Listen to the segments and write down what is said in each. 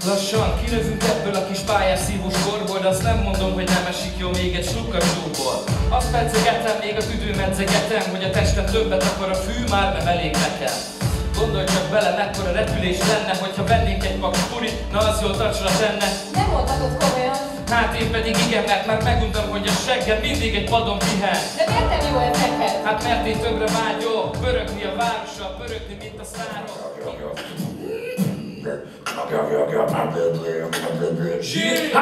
Lassan kilövünk ebből a kis pályás szívós korból, de azt nem mondom, hogy nem esik jó még egy sluk a zsúból. Azt pedzegetem, még a tüdőm edzegetem, hogy a testem többet akar, a fű már nem elég nekem. Gondolj csak bele, mekkora repülés lenne, hogyha vennénk egy pak purit, na az jól tacsra tenne. Nem voltatok komolyan. Hát én pedig igen, mert már meguntam, hogy a seggem mindig egy padon pihen. De miért nem jó ez neked? Hát mert én többre vágyok, pörögni a várossal, pörögni, mint a szárok. Zsír!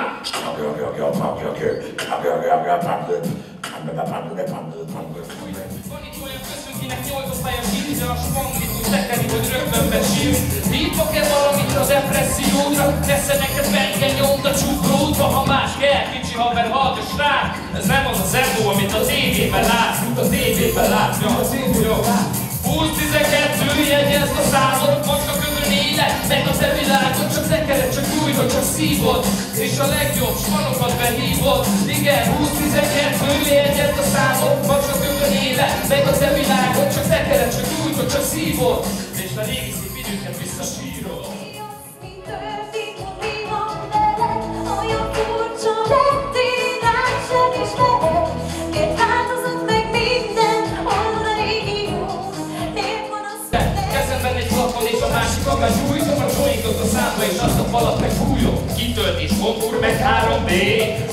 Van itt olyan közünk, kinek 8 osztályos híze a spanglit úgy tekeri, hogy rögtönbe sír. Hívok-e valamit a depressziódra? Nesze neked menjen nyomd a csukródba, ha más kell, kicsi haver, hallgass rá. Ez nem az az embó, amit a tévében látsz, mint a tévében látsz, a tévében látsz. 20-12 jegyezd a számot, most a közön élet, meg a te világod, csak tekered, csak nyújtod, csak szívod, és a legjobb spanokat behívod. Igen, 20-12 jegyezd a számot, most a közön élet, meg a te világod, csak tekered, csak nyújtod, csak szívod, és a régi szép időket visszasírod. És a másikon már gyújtom a jointot a számba, és azt a falat meg fújom. Kitöltés, konkur, meg 3B.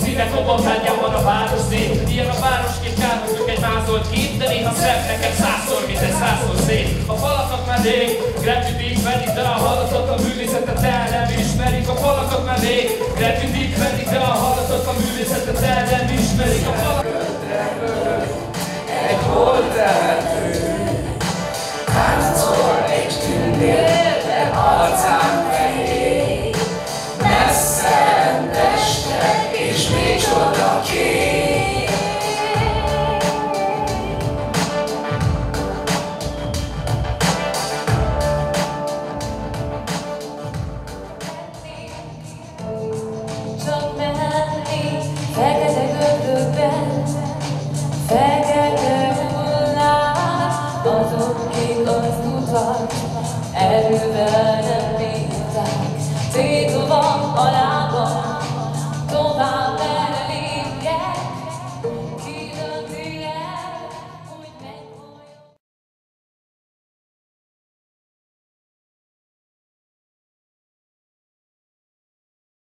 Szívek a babágyában a város szép. Ilyen a városkép, kár, hogy ők egy mázolt kép, de néha szebb neked 100-szor, mint egy 100-szor szép. A falakat már rég, graffiti verik, de a halatot a művészetet el nem ismerik. A falakat már rég, graffiti verik, de a halatot a művészetet el nem ismerik. A falakat... Egy holtehető táncol egy tündérbe arcán fehér, messze teste és micsoda kép.